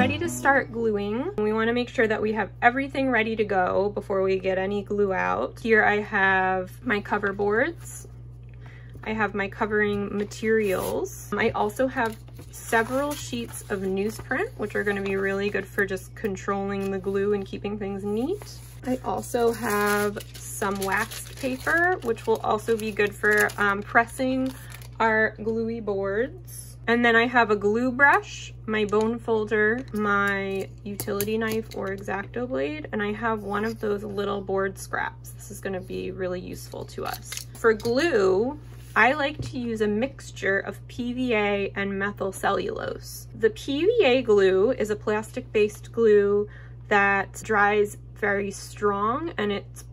ready to start gluing. We want to make sure that we have everything ready to go before we get any glue out. Here I have my cover boards. I have my covering materials. I also have several sheets of newsprint, which are going to be really good for just controlling the glue and keeping things neat. I also have some waxed paper, which will also be good for pressing our gluey boards. And then I have a glue brush, my bone folder, my utility knife or X-Acto blade, and I have one of those little board scraps. This is going to be really useful to us. For glue, I like to use a mixture of PVA and methyl cellulose. The PVA glue is a plastic-based glue that dries very strong and it's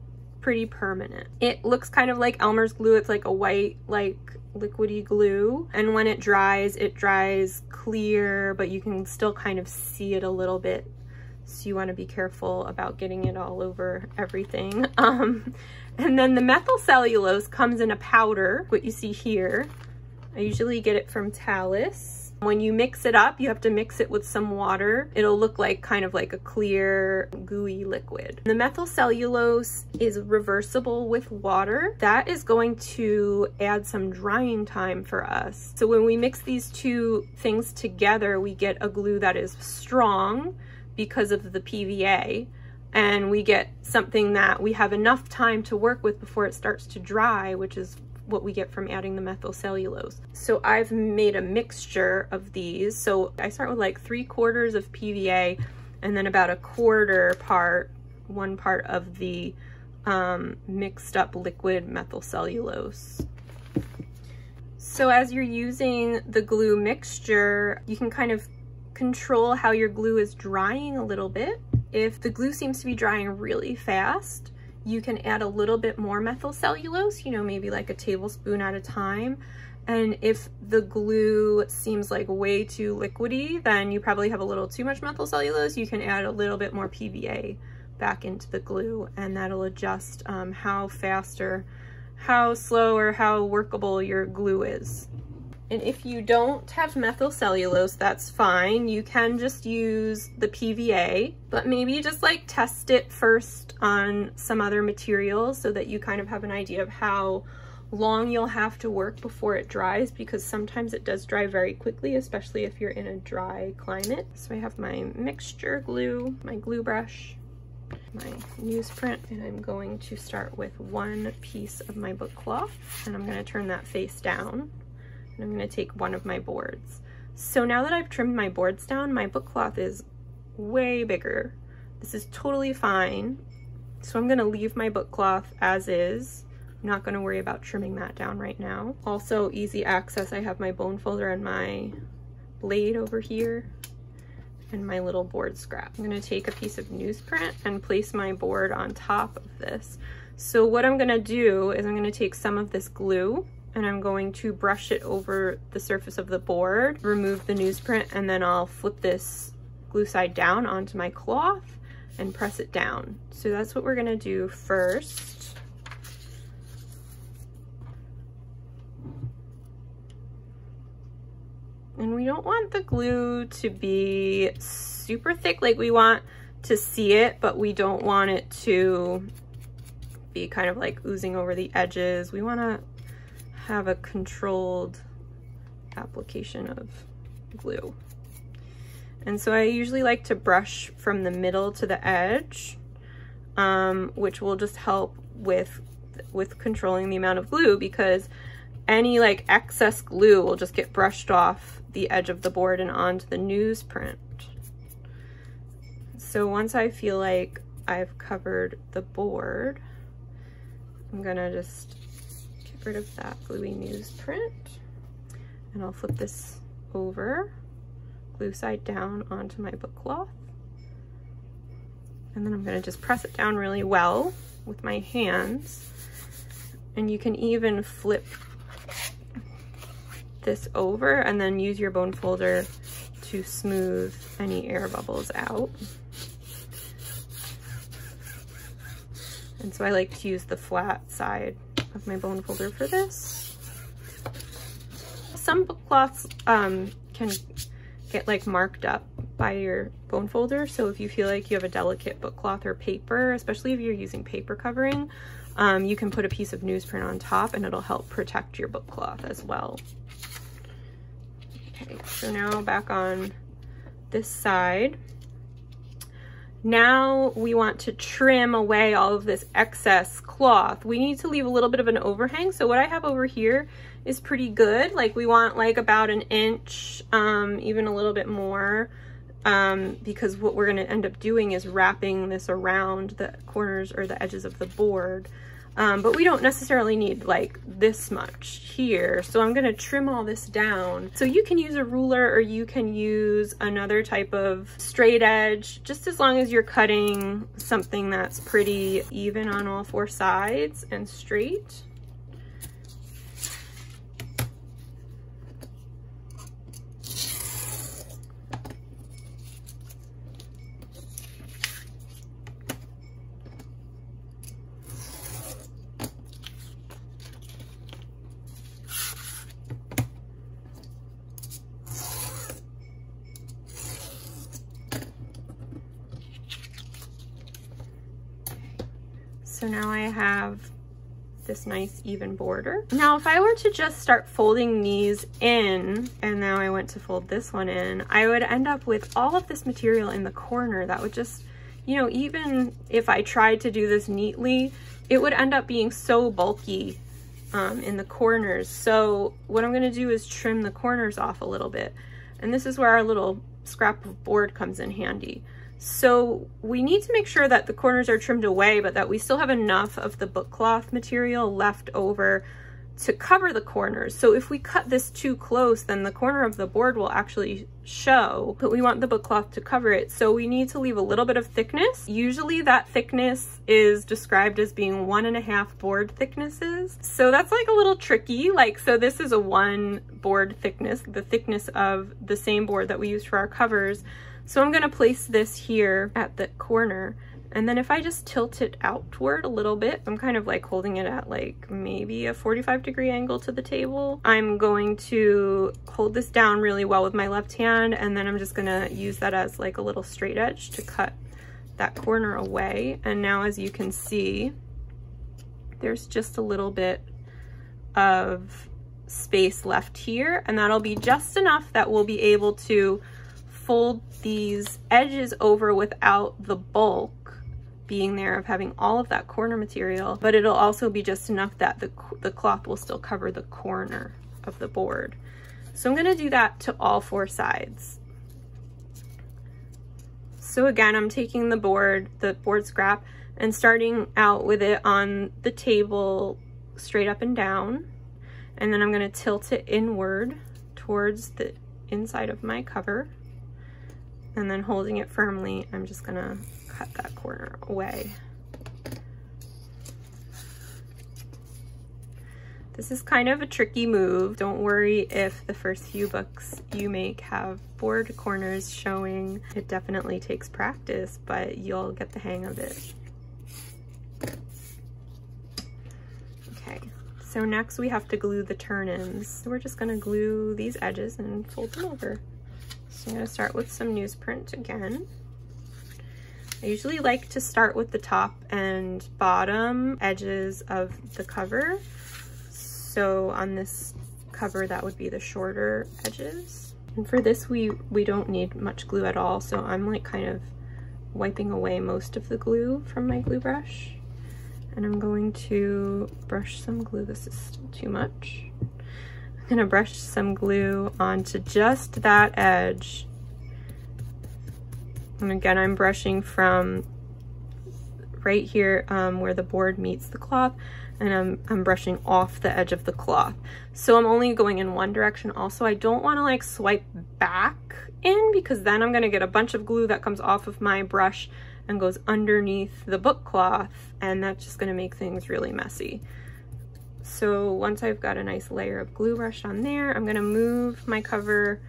pretty permanent. It looks kind of like Elmer's glue. It's like a white, like liquidy glue, and when it dries clear, but you can still kind of see it a little bit, so you want to be careful about getting it all over everything. And then the methyl cellulose comes in a powder, what you see here. I usually get it from Talus. When you mix it up, you have to mix it with some water. It'll look like kind of like a clear, gooey liquid. The methyl cellulose is reversible with water. That is going to add some drying time for us. So when we mix these two things together, we get a glue that is strong because of the PVA, and we get something that we have enough time to work with before it starts to dry, which is what we get from adding the methyl cellulose. So I've made a mixture of these. So I start with like 3/4 of PVA and then about one part of the mixed up liquid methyl cellulose. So as you're using the glue mixture, you can kind of control how your glue is drying a little bit. If the glue seems to be drying really fast, you can add a little bit more methyl cellulose, you know, maybe like a tablespoon at a time. And if the glue seems like way too liquidy, then you probably have a little too much methyl cellulose. You can add a little bit more PVA back into the glue, and that'll adjust how fast or how slow or how workable your glue is. And if you don't have methyl cellulose, that's fine. You can just use the PVA, but maybe just like test it first on some other materials so that you kind of have an idea of how long you'll have to work before it dries, because sometimes it does dry very quickly, especially if you're in a dry climate. So I have my mixture glue, my glue brush, my newsprint, and I'm going to start with one piece of my book cloth, and I'm going to turn that face down. And I'm going to take one of my boards. So now that I've trimmed my boards down, my book cloth is way bigger. This is totally fine. So I'm going to leave my book cloth as is. I'm not going to worry about trimming that down right now. Also, easy access. I have my bone folder and my blade over here and my little board scrap. I'm going to take a piece of newsprint and place my board on top of this. So what I'm going to do is I'm going to take some of this glue and I'm going to brush it over the surface of the board, remove the newsprint, and then I'll flip this glue side down onto my cloth and press it down. So that's what we're gonna do first. And we don't want the glue to be super thick, like we want to see it, but we don't want it to be kind of like oozing over the edges. We wanna have a controlled application of glue. And so I usually like to brush from the middle to the edge, which will just help with controlling the amount of glue, because any like excess glue will just get brushed off the edge of the board and onto the newsprint. So once I feel like I've covered the board, I'm gonna just get rid of that gluey newsprint, and I'll flip this over, glue side down onto my book cloth, and then I'm going to just press it down really well with my hands. And you can even flip this over and then use your bone folder to smooth any air bubbles out. And so I like to use the flat side of my bone folder for this. Some book cloths can get like marked up by your bone folder. So if you feel like you have a delicate book cloth or paper, especially if you're using paper covering, you can put a piece of newsprint on top and it'll help protect your book cloth as well. Okay, so now back on this side. Now we want to trim away all of this excess cloth. We need to leave a little bit of an overhang. So what I have over here is pretty good. Like we want like about an inch, even a little bit more, because what we're going to end up doing is wrapping this around the corners or the edges of the board. But we don't necessarily need like this much here. So I'm gonna trim all this down. So you can use a ruler or you can use another type of straight edge, just as long as you're cutting something that's pretty even on all four sides and straight. So now I have this nice even border. Now if I were to just start folding these in, and now I went to fold this one in, I would end up with all of this material in the corner that would just, you know, even if I tried to do this neatly, it would end up being so bulky in the corners. So what I'm gonna do is trim the corners off a little bit. And this is where our little scrap of board comes in handy. So we need to make sure that the corners are trimmed away, but that we still have enough of the book cloth material left over to cover the corners. So if we cut this too close, then the corner of the board will actually show, but we want the book cloth to cover it. So we need to leave a little bit of thickness. Usually that thickness is described as being 1.5 board thicknesses. So that's like a little tricky. Like, so this is a 1 board thickness, the thickness of the same board that we used for our covers. So I'm gonna place this here at the corner, and then if I just tilt it outward a little bit, I'm kind of like holding it at like maybe a 45-degree angle to the table. I'm going to hold this down really well with my left hand, and then I'm just gonna use that as like a little straight edge to cut that corner away. And now as you can see, there's just a little bit of space left here, and that'll be just enough that we'll be able to fold these edges over without the bulk being there of having all of that corner material, but it'll also be just enough that the cloth will still cover the corner of the board. So I'm gonna do that to all 4 sides. So again, I'm taking the board scrap, and starting out with it on the table straight up and down, and then I'm gonna tilt it inward towards the inside of my cover. And then holding it firmly, I'm just gonna cut that corner away. This is kind of a tricky move. Don't worry if the first few books you make have board corners showing. It definitely takes practice, but you'll get the hang of it. Okay, so next we have to glue the turn-ins. So we're just gonna glue these edges and fold them over. So I'm going to start with some newsprint again. I usually like to start with the top and bottom edges of the cover. So on this cover, that would be the shorter edges. And for this, we don't need much glue at all. So I'm like kind of wiping away most of the glue from my glue brush. And I'm going to brush some glue. This is still too much. I'm gonna brush some glue onto just that edge. And again, I'm brushing from right here where the board meets the cloth, and I'm brushing off the edge of the cloth. So I'm only going in one direction. Also, I don't wanna like swipe back in, because then I'm gonna get a bunch of glue that comes off of my brush and goes underneath the book cloth, and that's just gonna make things really messy. So once I've got a nice layer of glue brushed on there, I'm gonna move my cover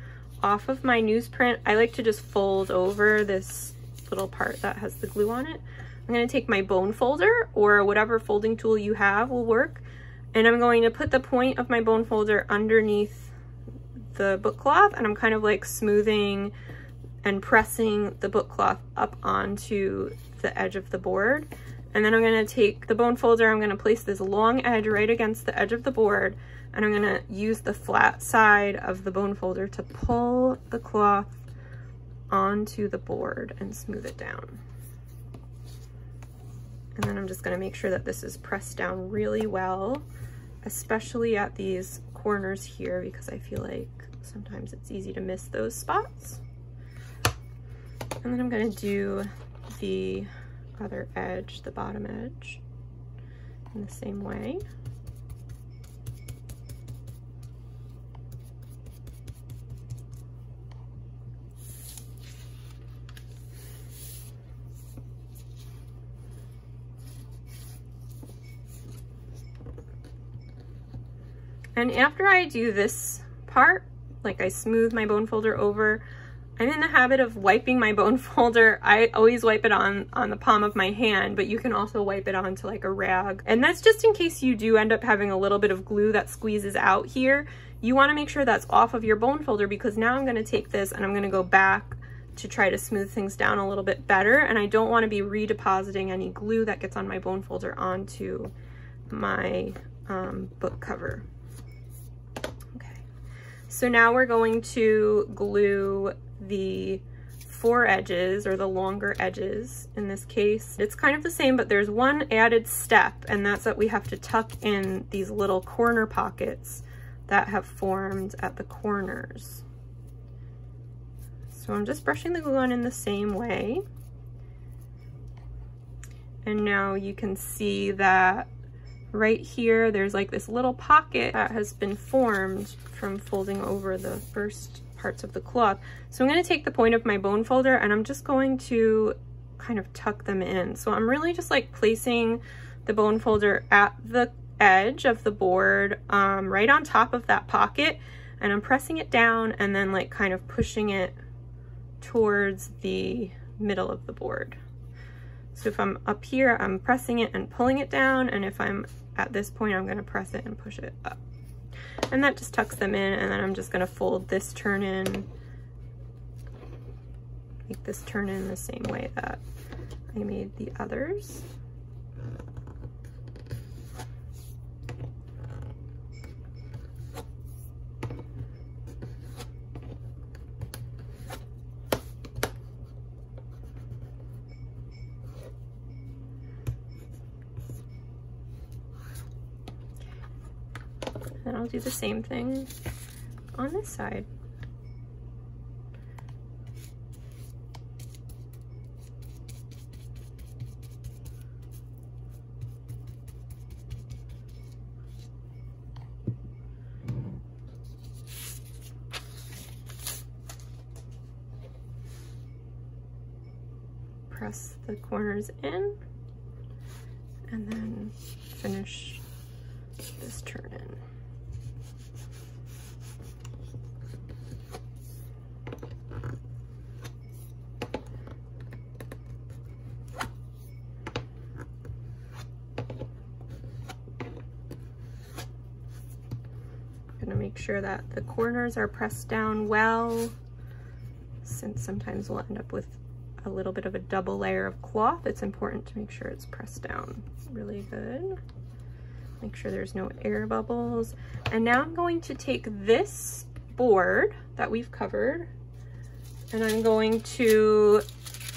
off of my newsprint. I like to just fold over this little part that has the glue on it. I'm gonna take my bone folder, or whatever folding tool you have will work, and I'm going to put the point of my bone folder underneath the book cloth, and I'm kind of like smoothing and pressing the book cloth up onto the edge of the board. And then I'm gonna take the bone folder, I'm gonna place this long edge right against the edge of the board, and I'm gonna use the flat side of the bone folder to pull the cloth onto the board and smooth it down. And then I'm just gonna make sure that this is pressed down really well, especially at these corners here, because I feel like sometimes it's easy to miss those spots. And then I'm gonna do the other edge, the bottom edge, in the same way. And after I do this part, like I smooth my bone folder over, I'm in the habit of wiping my bone folder. I always wipe it on the palm of my hand, but you can also wipe it onto like a rag. And that's just in case you do end up having a little bit of glue that squeezes out here. You wanna make sure that's off of your bone folder, because now I'm gonna take this and I'm gonna go back to try to smooth things down a little bit better. And I don't wanna be redepositing any glue that gets on my bone folder onto my book cover. So now we're going to glue the four edges, or the longer edges in this case. It's kind of the same, but there's one added step, and that's that we have to tuck in these little corner pockets that have formed at the corners. So I'm just brushing the glue on in the same way. And now you can see that right here, there's like this little pocket that has been formed from folding over the first parts of the cloth. So I'm going to take the point of my bone folder and I'm just going to kind of tuck them in. So I'm really just like placing the bone folder at the edge of the board, right on top of that pocket, and I'm pressing it down and then like kind of pushing it towards the middle of the board. So if I'm up here, I'm pressing it and pulling it down, and if I'm at this point, I'm gonna press it and push it up. And that just tucks them in, and then I'm just gonna fold this turn in, make this turn in the same way that I made the others. And I'll do the same thing on this side. Press the corners in and then finish this turn in. Make sure that the corners are pressed down well, since sometimes we'll end up with a little bit of a double layer of cloth. It's important to make sure it's pressed down really good. Make sure there's no air bubbles. And now I'm going to take this board that we've covered, and I'm going to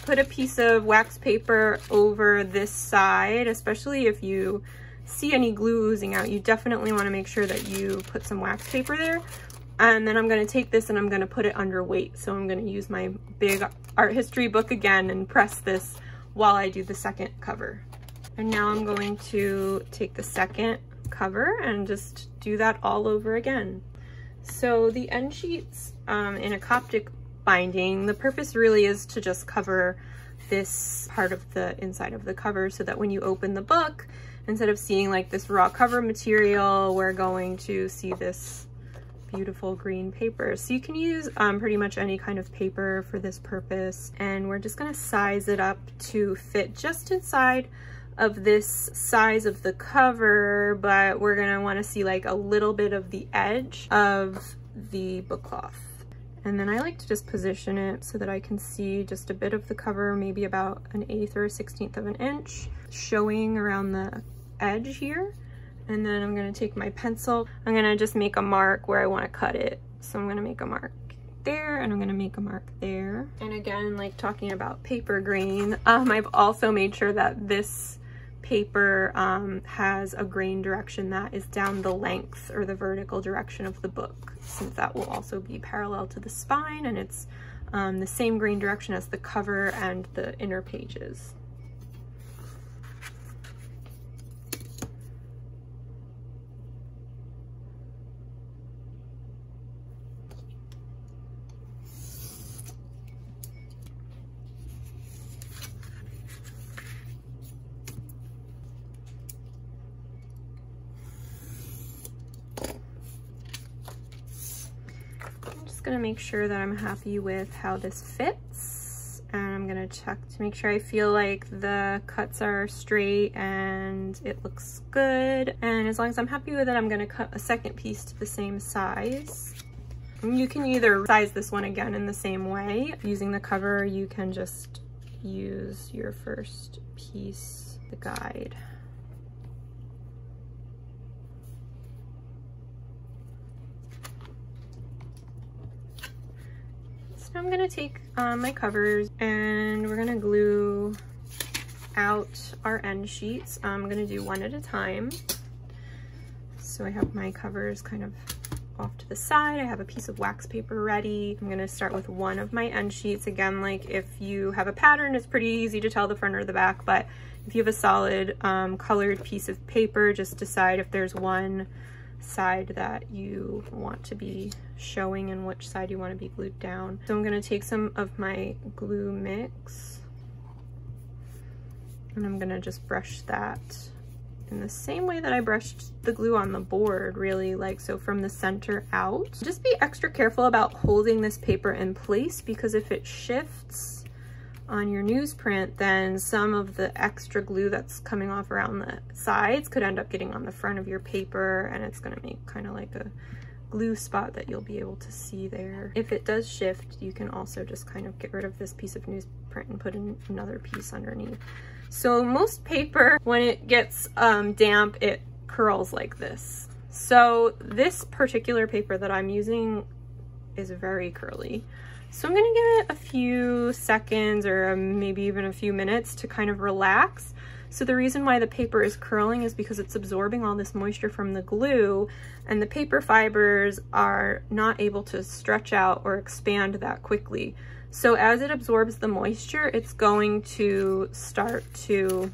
put a piece of wax paper over this side, especially if you see any glue oozing out. You definitely want to make sure that you put some wax paper there. And then I'm going to take this and I'm going to put it under weight. So I'm going to use my big art history book again and press this while I do the second cover. And now I'm going to take the second cover and just do that all over again. So the end sheets in a Coptic binding, the purpose really is to just cover this part of the inside of the cover, so that when you open the book, instead of seeing like this raw cover material, we're going to see this beautiful green paper. So you can use pretty much any kind of paper for this purpose. And we're just gonna size it up to fit just inside of this size of the cover, but we're gonna wanna see like a little bit of the edge of the book cloth. And then I like to just position it so that I can see just a bit of the cover, maybe about 1/8 or 1/16 of an inch showing around the edge here. And then I'm gonna take my pencil. I'm gonna just make a mark where I wanna cut it. So I'm gonna make a mark there, and I'm gonna make a mark there. And again, like talking about paper grain, I've also made sure that this paper has a grain direction that is down the length or the vertical direction of the book, since that will also be parallel to the spine, and it's the same grain direction as the cover and the inner pages. Gonna make sure that I'm happy with how this fits, and I'm gonna check to make sure I feel like the cuts are straight and it looks good. And as long as I'm happy with it, I'm gonna cut a second piece to the same size. And you can either size this one again in the same way using the cover, you can just use your first piece, the guide. I'm gonna take my covers and we're gonna glue out our end sheets. I'm gonna do one at a time. So I have my covers kind of off to the side. I have a piece of wax paper ready. I'm gonna start with one of my end sheets. Again, like if you have a pattern, it's pretty easy to tell the front or the back, but if you have a solid colored piece of paper, just decide if there's one side that you want to be showing and which side you want to be glued down. So I'm going to take some of my glue mix and I'm going to just brush that in the same way that I brushed the glue on the board, really, like so from the center out. Just be extra careful about holding this paper in place, because if it shifts on your newsprint, then some of the extra glue that's coming off around the sides could end up getting on the front of your paper, and it's going to make kind of like a glue spot that you'll be able to see there. If it does shift, you can also just kind of get rid of this piece of newsprint and put in another piece underneath. So most paper, when it gets damp, it curls like this. So this particular paper that I'm using is very curly. So I'm gonna give it a few seconds or maybe even a few minutes to kind of relax. So the reason why the paper is curling is because it's absorbing all this moisture from the glue, and the paper fibers are not able to stretch out or expand that quickly. So as it absorbs the moisture, it's going to start to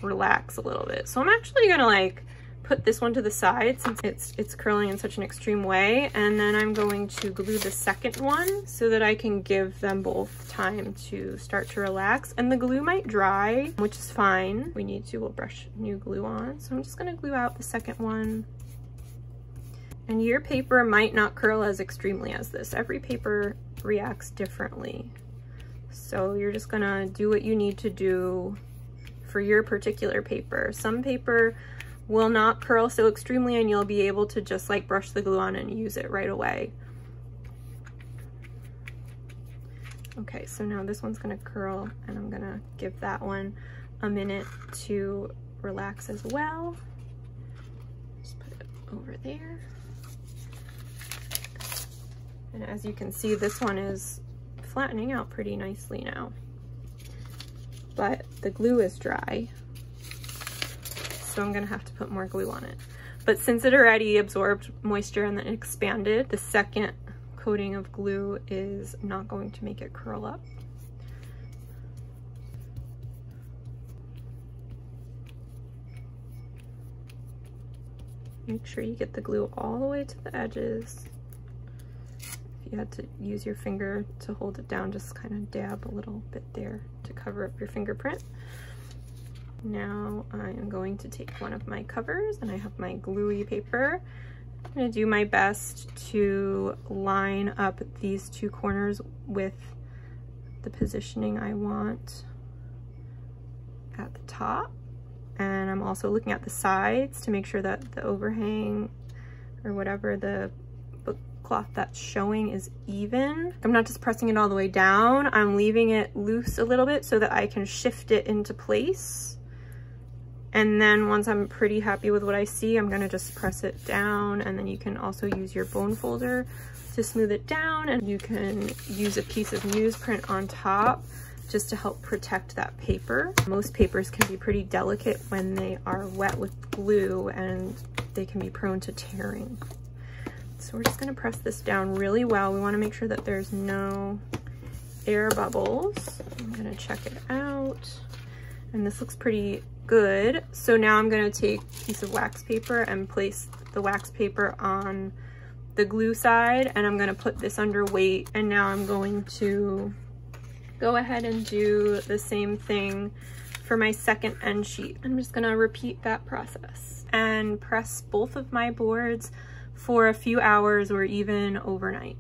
relax a little bit. So I'm actually gonna like put this one to the side since it's curling in such an extreme way, and then I'm going to glue the second one so that I can give them both time to start to relax. And the glue might dry, which is fine. We need to, we'll brush new glue on. So I'm just gonna glue out the second one. And your paper might not curl as extremely as this. Every paper reacts differently. So you're just gonna do what you need to do for your particular paper. Some paper will not curl so extremely and you'll be able to just like brush the glue on and use it right away. Okay, so now this one's gonna curl and I'm gonna give that one a minute to relax as well. Just put it over there. And as you can see, this one is flattening out pretty nicely now, but the glue is dry. So I'm gonna have to put more glue on it. But since it already absorbed moisture and then expanded, the second coating of glue is not going to make it curl up. Make sure you get the glue all the way to the edges. If you had to use your finger to hold it down, just kind of dab a little bit there to cover up your fingerprint. Now I am going to take one of my covers and I have my gluey paper. I'm going to do my best to line up these two corners with the positioning I want at the top. And I'm also looking at the sides to make sure that the overhang or whatever the cloth that's showing is even. I'm not just pressing it all the way down, I'm leaving it loose a little bit so that I can shift it into place. And then once I'm pretty happy with what I see, I'm gonna just press it down, and then you can also use your bone folder to smooth it down, and you can use a piece of newsprint on top just to help protect that paper. Most papers can be pretty delicate when they are wet with glue, and they can be prone to tearing. So we're just gonna press this down really well. We wanna make sure that there's no air bubbles. I'm gonna check it out, and this looks pretty good. So now I'm gonna take a piece of wax paper and place the wax paper on the glue side, and I'm gonna put this under weight, and now I'm going to go ahead and do the same thing for my second end sheet. I'm just gonna repeat that process and press both of my boards for a few hours or even overnight.